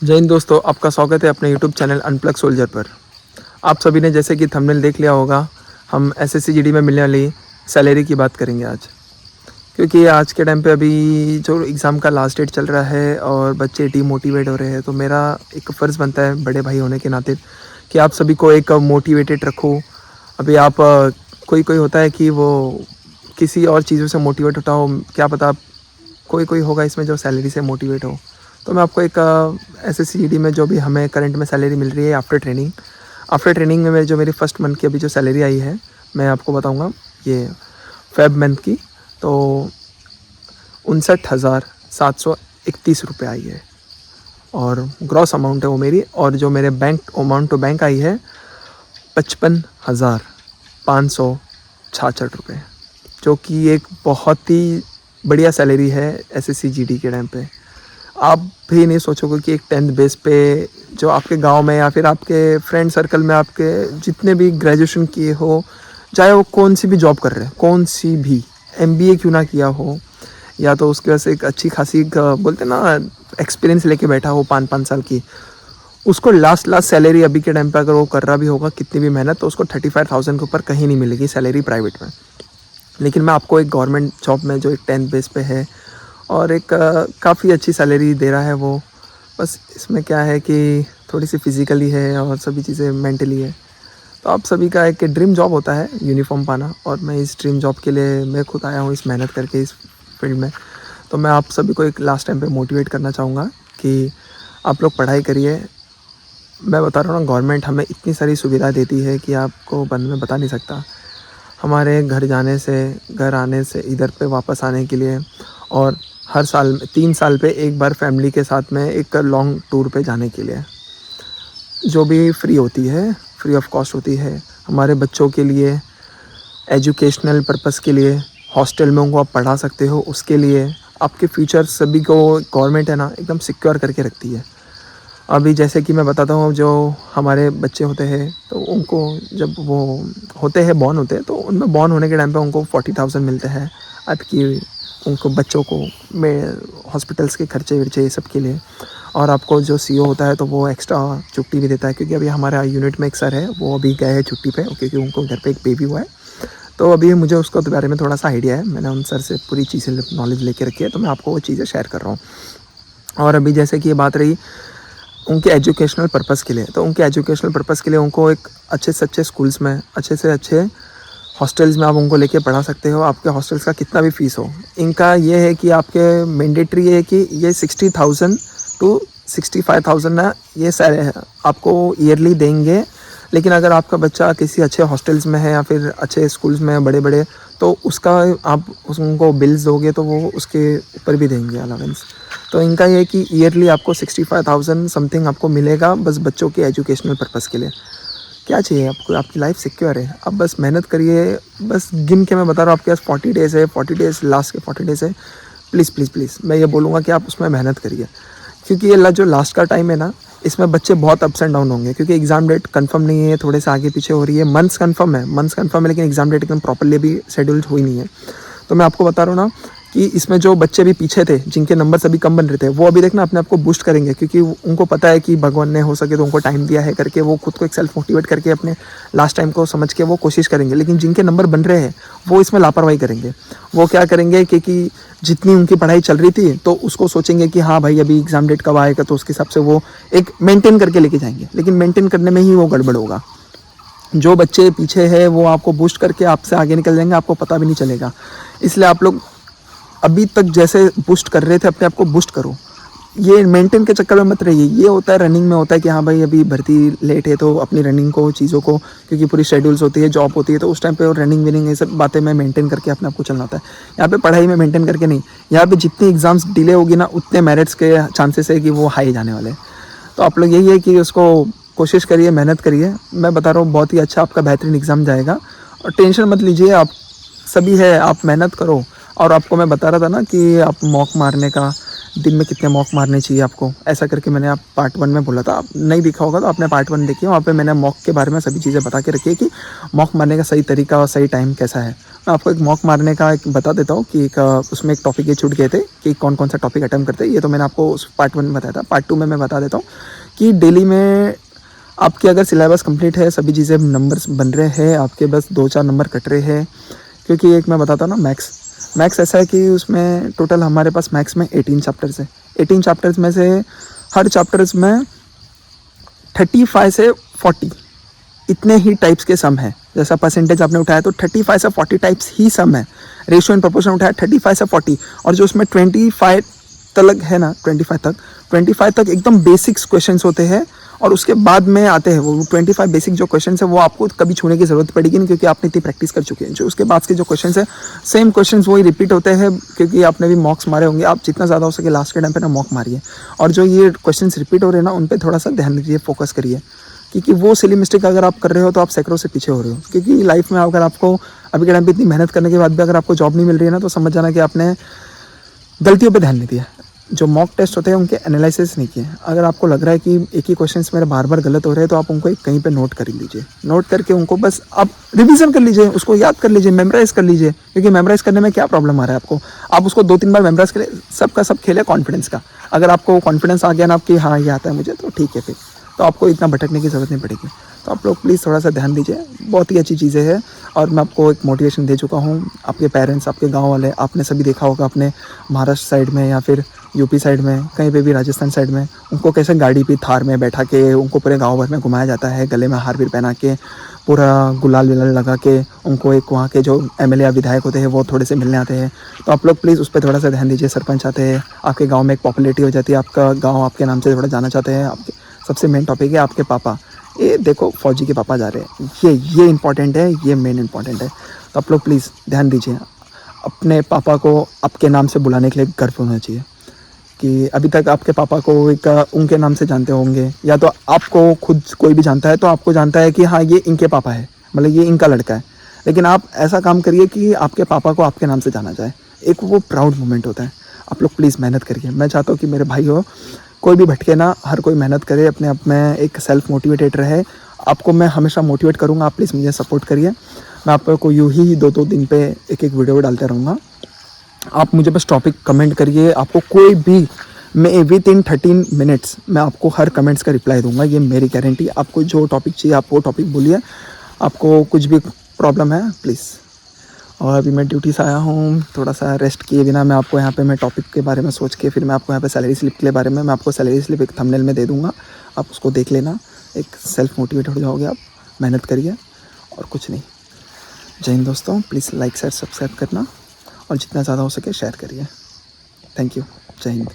जय हिंद दोस्तों, आपका स्वागत है अपने यूट्यूब चैनल अनप्लग सोल्जर पर। आप सभी ने जैसे कि थंबनेल देख लिया होगा, हम एसएससी जीडी में मिलने वाली सैलरी की बात करेंगे आज। क्योंकि आज के टाइम पे अभी जो एग्ज़ाम का लास्ट डेट चल रहा है और बच्चे डीमोटिवेट हो रहे हैं, तो मेरा एक फ़र्ज़ बनता है बड़े भाई होने के नाते कि आप सभी को एक मोटिवेटेड रखो। अभी आप कोई कोई होता है कि वो किसी और चीज़ों से मोटिवेट होता हो, क्या पता कोई कोई होगा इसमें जो सैलरी से मोटिवेट हो। तो मैं आपको एक एसएससी जीडी में जो भी हमें करंट में सैलरी मिल रही है आफ्टर ट्रेनिंग में जो मेरी फर्स्ट मंथ की अभी जो सैलरी आई है, मैं आपको बताऊंगा। ये फेब मंथ की तो 59,731 रुपये आई है और ग्रॉस अमाउंट है वो मेरी। और जो मेरे बैंक अमाउंट टू बैंक आई है 55,566 रुपये, जो कि एक बहुत ही बढ़िया सैलरी है एसएससी जीडी के टाइम पे। आप भी नहीं सोचोगे कि एक 10th बेस पे जो आपके गांव में या फिर आपके फ्रेंड सर्कल में आपके जितने भी ग्रेजुएशन किए हो, चाहे वो कौन सी भी जॉब कर रहे हैं, कौन सी भी एमबीए क्यों ना किया हो, या तो उसके वजह से एक अच्छी खासी बोलते ना एक्सपीरियंस लेके बैठा हो 5-5 साल की, उसको लास्ट सैलरी अभी के टाइम पे अगर वो कर रहा भी होगा कितनी भी मेहनत, तो उसको 35,000 के ऊपर कहीं नहीं मिलेगी सैलरी प्राइवेट में। लेकिन मैं आपको एक गवर्नमेंट जॉब में जो एक 10th बेस पे है और एक काफ़ी अच्छी सैलरी दे रहा है वो। बस इसमें क्या है कि थोड़ी सी फिज़िकली है और सभी चीज़ें मेंटली है। तो आप सभी का एक ड्रीम जॉब होता है यूनिफॉर्म पाना, और मैं इस ड्रीम जॉब के लिए मैं खुद आया हूँ इस मेहनत करके इस फील्ड में। तो मैं आप सभी को एक लास्ट टाइम पे मोटिवेट करना चाहूँगा कि आप लोग पढ़ाई करिए। मैं बता रहा हूँ ना, गवर्नमेंट हमें इतनी सारी सुविधा देती है कि आपको मन में बता नहीं सकता। हमारे घर जाने से, घर आने से, इधर पे वापस आने के लिए, और हर साल में 3 साल पे एक बार फैमिली के साथ में एक लॉन्ग टूर पे जाने के लिए, जो भी फ्री होती है, फ्री ऑफ कॉस्ट होती है हमारे बच्चों के लिए। एजुकेशनल पर्पस के लिए हॉस्टल में उनको आप पढ़ा सकते हो, उसके लिए आपके फ्यूचर सभी को गवर्नमेंट है ना एकदम सिक्योर करके रखती है। अभी जैसे कि मैं बताता हूँ, जो हमारे बच्चे होते हैं तो उनको जब वो होते हैं, बॉर्न होते हैं, तो उनमें बॉर्न होने के टाइम पे उनको 40,000 मिलते हैं आपकी उनको बच्चों को में हॉस्पिटल्स के खर्चे वर्चे ये सब के लिए। और आपको जो सीओ होता है तो वो एक्स्ट्रा छुट्टी भी देता है, क्योंकि अभी हमारा यूनिट में एक सर है, वो अभी गए हैं छुट्टी पे, क्योंकि उनको घर पे एक बेबी हुआ है। तो अभी मुझे उसको बारे में थोड़ा सा आइडिया है, मैंने उन सर से पूरी चीज़ें नॉलेज लेके रखी है, तो मैं आपको वो चीज़ें शेयर कर रहा हूँ। और अभी जैसे कि ये बात रही उनके एजुकेशनल पर्पज़ के लिए, तो उनके एजुकेशनल पर्पज़ के लिए उनको एक अच्छे से अच्छे स्कूल्स में, अच्छे से अच्छे हॉस्टल्स में आप उनको लेके पढ़ा सकते हो। आपके हॉस्टल्स का कितना भी फ़ीस हो, इनका ये है कि आपके मैंडेटरी है कि ये 60,000 टू 65,000 ना ये सारे आपको ईयरली देंगे। लेकिन अगर आपका बच्चा किसी अच्छे हॉस्टल्स में है या फिर अच्छे स्कूल्स में बड़े बड़े, तो उसका आप उनको बिल्स दोगे तो वो उसके ऊपर भी देंगे अलावेंस। तो इनका ये है कि ईयरली आपको 65,000 समथिंग आपको मिलेगा, बस बच्चों के एजुकेशनल पर्पज़ के लिए। क्या चाहिए आपको, आपकी लाइफ सिक्योर है, आप बस मेहनत करिए। बस गिन के मैं बता रहा हूँ, आपके पास 40 डेज़ है, 40 डेज़ लास्ट के 40 डेज़ है। प्लीज़ प्लीज़ प्लीज़ मैं ये बोलूँगा कि आप उसमें मेहनत करिए, क्योंकि ये जो लास्ट का टाइम है ना, इसमें बच्चे बहुत अप्स एंड डाउन होंगे, क्योंकि एग्ज़ाम डेट कंफर्म नहीं है, थोड़े से आगे पीछे हो रही है। मंथ्स कंफर्म है, लेकिन एग्ज़ाम डेट एकदम प्रॉपर्ली भी शेड्यूल हुई नहीं है। तो मैं आपको बता रहा हूँ ना कि इसमें जो बच्चे भी पीछे थे, जिनके नंबर सभी कम बन रहे थे, वो अभी देखना अपने आप को बूस्ट करेंगे, क्योंकि उनको पता है कि भगवान ने हो सके तो उनको टाइम दिया है करके, वो खुद को एक सेल्फ मोटिवेट करके अपने लास्ट टाइम को समझ के वो कोशिश करेंगे। लेकिन जिनके नंबर बन रहे हैं वो इसमें लापरवाही करेंगे। वो क्या करेंगे कि जितनी उनकी पढ़ाई चल रही थी तो उसको सोचेंगे कि हाँ भाई अभी एग्ज़ाम डेट कब आएगा, तो उसके हिसाब से वो एक मेंटेन करके लेके जाएंगे, लेकिन मेंटेन करने में ही वो गड़बड़ होगा। जो बच्चे पीछे हैं वो आपको बूस्ट करके आपसे आगे निकल जाएंगे, आपको पता भी नहीं चलेगा। इसलिए आप लोग अभी तक जैसे बूस्ट कर रहे थे अपने आप को बूस्ट करो, ये मेंटेन के चक्कर में मत रहिए। ये होता है रनिंग में, होता है कि हाँ भाई अभी भर्ती लेट है, तो अपनी रनिंग को, चीज़ों को, क्योंकि पूरी शेड्यूल्स होती है, जॉब होती है, तो उस टाइम पे रनिंग विनिंग ये सब बातें में मेंटेन करके अपने आप को चलना होता है। यहाँ पे पढ़ाई में मेंटेन करके नहीं, यहाँ पे जितनी एग्ज़ाम्स डिले होगी ना, उतने मेरिट्स के चांसेस है कि वो हाई जाने वाले। तो आप लोग यही है कि उसको कोशिश करिए, मेहनत करिए। मैं बता रहा हूँ बहुत ही अच्छा आपका बेहतरीन एग्ज़ाम जाएगा, और टेंशन मत लीजिए, आप सभी है, आप मेहनत करो। और आपको मैं बता रहा था ना कि आप मॉक मारने का, दिन में कितने मॉक मारने चाहिए आपको, ऐसा करके मैंने आप पार्ट 1 में बोला था। आप नहीं देखा होगा तो आपने पार्ट 1 देखिए, वहाँ पे मैंने मॉक के बारे में सभी चीज़ें बता के रखी है कि मॉक मारने का सही तरीका और सही टाइम कैसा है। मैं आपको एक मॉक मारने का एक बता देता हूँ कि उसमें एक टॉपिक ये छूट गए थे कि कौन कौन सा टॉपिक अटेम्प्ट करते हैं। ये तो मैंने आपको उस पार्ट 1 में बताया था। पार्ट 2 में मैं बता देता हूँ कि डेली में आपके अगर सिलेबस कंप्लीट है, सभी चीज़ें नंबर्स बन रहे हैं, आपके बस 2-4 नंबर कट रहे हैं। क्योंकि एक मैं बताता हूँ ना, मैथ्स ऐसा है कि उसमें टोटल हमारे पास मैथ्स में 18 चैप्टर्स है। 18 चैप्टर्स में से हर चैप्टर्स में 35 से 40 इतने ही टाइप्स के सम है। जैसा परसेंटेज आपने उठाया तो 35 से 40 टाइप्स ही सम है। रेशियो एंड प्रोपोर्शन उठाया 35 से 40, और जो उसमें 25 तक है ना, 25 तक एकदम बेसिक्स क्वेश्चंस होते हैं। और उसके बाद में आते हैं वो 25 बेसिक जो क्वेश्चंस है वो आपको कभी छूने की ज़रूरत पड़ेगी नहीं, क्योंकि आपने इतनी प्रैक्टिस कर चुके हैं। जो उसके बाद के जो क्वेश्चंस है, सेम क्वेश्चंस वही रिपीट होते हैं, क्योंकि आपने भी मॉक्स मारे होंगे। आप जितना ज़्यादा हो सके लास्ट के टाइम पे ना मॉक मारिए, और जो ये क्वेश्चंस रिपीट हो रहे हैं ना, उन पर थोड़ा सा ध्यान दीजिए, फोकस करिए। क्योंकि वो सिली मिस्टेक अगर आप कर रहे हो तो आप सैकड़ों से पीछे हो रहे हो। क्योंकि लाइफ में अगर आपको अभी के टाइम पे इतनी मेहनत करने के बाद भी अगर आपको जॉब नहीं मिल रही है ना, तो समझ जाना कि आपने गलतियों पे ध्यान नहीं दिया। जो मॉक टेस्ट होते हैं उनके एनालिसिस नहीं किए। अगर आपको लग रहा है कि एक ही क्वेश्चंस मेरे बार बार गलत हो रहे हैं, तो आप उनको एक कहीं पे नोट कर लीजिए। नोट करके उनको बस आप रिवीजन कर लीजिए, उसको याद कर लीजिए, मेमोराइज कर लीजिए। क्योंकि मेमोराइज करने में क्या प्रॉब्लम आ रहा है आपको, आप उसको 2-3 बार मेमोराइज करें, सबका सब खेल है कॉन्फिडेंस का। अगर आपको कॉन्फिडेंस आ गया ना आपकी, हाँ ये आता है मुझे, तो ठीक है, फिर तो आपको इतना भटकने की ज़रूरत नहीं पड़ेगी। तो आप लोग प्लीज़ थोड़ा सा ध्यान दीजिए, बहुत ही अच्छी चीज़ें हैं। और मैं आपको एक मोटिवेशन दे चुका हूँ। आपके पेरेंट्स, आपके गांव वाले, आपने सभी देखा होगा अपने महाराष्ट्र साइड में या फिर यूपी साइड में, कहीं पे भी राजस्थान साइड में, उनको कैसे गाड़ी पे थार में बैठा के उनको पूरे गांव भर में घुमाया जाता है, गले में हार भी पहना के, पूरा गुलाल विलाल लगा के उनको एक वहाँ के जो एमएलए या विधायक होते हैं वो थोड़े से मिलने आते हैं। तो आप लोग प्लीज़ उस पर थोड़ा सा ध्यान दीजिए। सरपंच आते हैं, आपके गाँव में एक पॉपुलरिटी हो जाती है, आपका गाँव आपके नाम से थोड़ा जाना चाहते हैं। आपके सबसे मेन टॉपिक है आपके पापा, ये देखो फौजी के पापा जा रहे हैं, ये इंपॉर्टेंट है, ये मेन इंपॉर्टेंट है। तो आप लोग प्लीज़ ध्यान दीजिए। अपने पापा को आपके नाम से बुलाने के लिए गर्व होना चाहिए कि अभी तक आपके पापा को एक उनके नाम से जानते होंगे, या तो आपको खुद कोई भी जानता है तो आपको जानता है कि हाँ ये इनके पापा है, मतलब ये इनका लड़का है। लेकिन आप ऐसा काम करिए कि आपके पापा को आपके नाम से जाना जाए, एक वो प्राउड मोमेंट होता है। आप लोग प्लीज़ मेहनत करिए। मैं चाहता हूँ कि मेरे भाई हो, कोई भी भटके ना, हर कोई मेहनत करे, अपने आप में एक सेल्फ मोटिवेटेड रहे। आपको मैं हमेशा मोटिवेट करूँगा, आप प्लीज़ मुझे सपोर्ट करिए। मैं आपको यूँ ही 2-2 दिन पे एक वीडियो डालते रहूँगा। आप मुझे बस टॉपिक कमेंट करिए, आपको कोई भी, मैं विद इन 13 मिनट्स मैं आपको हर कमेंट्स का रिप्लाई दूंगा, ये मेरी गारंटी। आपको जो टॉपिक चाहिए आप वो टॉपिक बोलिए, आपको कुछ भी प्रॉब्लम है प्लीज़। और अभी मैं ड्यूटी से आया हूँ, थोड़ा सा रेस्ट किए बिना मैं आपको यहाँ पे मैं टॉपिक के बारे में सोच के फिर मैं आपको यहाँ पे सैलरी स्लिप के बारे में मैं आपको सैलरी स्लिप एक थंबनेल में दे दूँगा, आप उसको देख लेना, एक सेल्फ मोटिवेट हो जाओगे आप। मेहनत करिए और कुछ नहीं। जय हिंद दोस्तों, प्लीज़ लाइक शेयर सब्सक्राइब करना, और जितना ज़्यादा हो सके शेयर करिए। Thank you. जय हिंद।